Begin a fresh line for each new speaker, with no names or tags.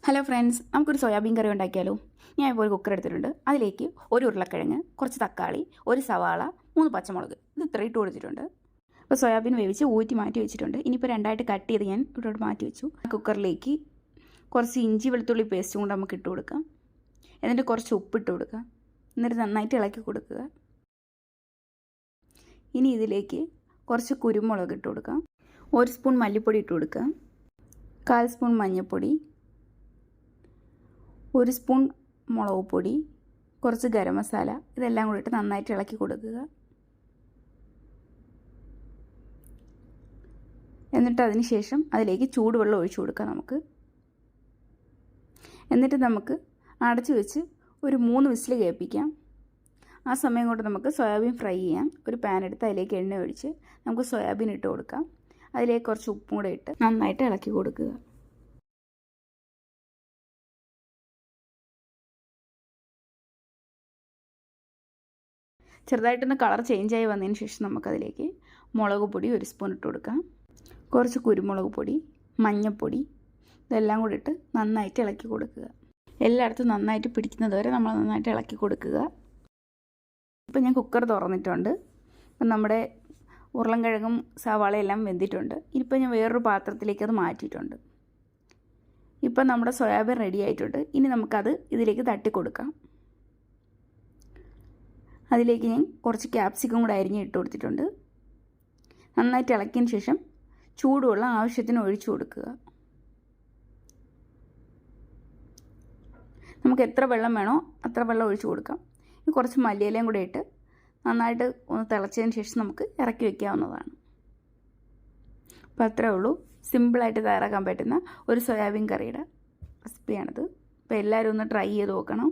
Hello friends, നമുക്കൊരു soybean കറി ഉണ്ടാക്കിയാലോ? ഞാൻ ഇപ്പോൾ ഒരു കുക്കർ എടുത്തിട്ടുണ്ട്. അതിലേക്ക് ഒരു ഉരുളക്കിഴങ്ങ്, കുറച്ച് തക്കാളി, ഒരു സവാള, 3 പച്ചമുളക്, ഇത് ഇത്ര ഇട്ട് കൊടുത്തിട്ടുണ്ട്. അപ്പോൾ സോയാബീൻ വേവിച്ച് ഊറ്റി മാറ്റി വെച്ചിട്ടുണ്ട്. ഇനിയിപ്പോൾ രണ്ടായിട്ട് കട്ട് ചെയ്ത് ഞാൻ ഇവിടോട്ട് മാറ്റി വെച്ചു. കുക്കറിലേക്ക് കുറച്ച് ഇഞ്ചി വെളുത്തുള്ളി പേസ്റ്റും കൂടെ നമുക്ക് ഇട്ട് കൊടുക്കാം. എന്നിട്ട് കുറച്ച് ഉപ്പിട്ട് കൊടുക്കുക. എന്നിട്ട് നന്നായിട്ട് ഇളക്കി കൊടുക്കുക. ഇനി ഇതിലേക്ക് കുറച്ച് കുരുമുളക് ഇട്ട് കൊടുക്കാം. 1 സ്പൂൺ മല്ലിപ്പൊടി ഇട്ട് കൊടുക്കുക. 1/4 സ്പൂൺ മഞ്ഞൾപ്പൊടി, 1 സ്പൂൺ മുളക് പൊടി, കുറച്ച് ഗരം മസാല, ഇതെല്ലാം കൂടി ഇട്ട് നന്നായിട്ട് ഇളക്കി കൊടുക്കുക. എന്നിട്ട് അതിന് ശേഷം അതിലേക്ക് ചൂടുവെള്ളം ഒഴിച്ചു കൊടുക്കാം നമുക്ക്. എന്നിട്ട് നമുക്ക് അടച്ചു വെച്ച് ഒരു 3 വിസിൽ കേൾപ്പിക്കാം. ആ സമയം കൊണ്ട് നമുക്ക് സോയാബീൻ ഫ്രൈ ചെയ്യാം. ഒരു പാൻ എടുത്ത് അതിലേക്ക് എണ്ണ ഒഴിച്ച് നമുക്ക് സോയാബീൻ ഇട്ട് കൊടുക്കാം. അതിലേക്ക് കുറച്ച് ഉപ്പും കൂടെ ഇട്ട് നന്നായിട്ട് ഇളക്കി കൊടുക്കുക. ചെറുതായിട്ടൊന്ന് കളർ ചേഞ്ചായി വന്നതിന് ശേഷം നമുക്കതിലേക്ക് മുളക് പൊടി 1 സ്പൂൺ ഇട്ട് കൊടുക്കാം. കുറച്ച് കുരുമുളക് പൊടി, മഞ്ഞൾപ്പൊടി, ഇതെല്ലാം കൂടി ഇട്ട് നന്നായിട്ട് ഇളക്കി കൊടുക്കുക. എല്ലായിടത്തും നന്നായിട്ട് പിടിക്കുന്നത് വരെ നമ്മൾ നന്നായിട്ട് ഇളക്കി കൊടുക്കുക. ഇപ്പം ഞാൻ കുക്കർ തുറന്നിട്ടുണ്ട്. അപ്പം നമ്മുടെ ഉരുളൻകിഴങ്ങും സവാളയെല്ലാം വെന്തിട്ടുണ്ട്. ഇനിയിപ്പോൾ ഞാൻ വേറൊരു പാത്രത്തിലേക്ക് അത് മാറ്റിയിട്ടുണ്ട്. ഇപ്പം നമ്മുടെ സോയാബീൻ റെഡി ആയിട്ടുണ്ട്. ഇനി നമുക്കത് ഇതിലേക്ക് തട്ടി കൊടുക്കാം. അതിലേക്ക് ഞാൻ കുറച്ച് ക്യാപ്സിക്കം കൂടെ അരിഞ്ഞ് ഇട്ട് കൊടുത്തിട്ടുണ്ട്. നന്നായിട്ട് ഇളക്കിയതിന് ശേഷം ചൂടുവെള്ളം ആവശ്യത്തിന് ഒഴിച്ചു കൊടുക്കുക. നമുക്ക് എത്ര വെള്ളം വേണോ അത്ര വെള്ളം ഒഴിച്ചു കൊടുക്കാം. ഇനി കുറച്ച് മല്ലിയിലയും കൂടെ ഇട്ട് നന്നായിട്ട് ഒന്ന് തിളച്ചതിന് ശേഷം നമുക്ക് ഇറക്കി വയ്ക്കാവുന്നതാണ്. അപ്പോൾ അത്രേ ഉള്ളൂ. സിമ്പിളായിട്ട് തയ്യാറാക്കാൻ പറ്റുന്ന ഒരു സോയാബീൻ കറിയുടെ റെസിപ്പിയാണിത്. അപ്പോൾ എല്ലാവരും ഒന്ന് ട്രൈ ചെയ്ത് നോക്കണം.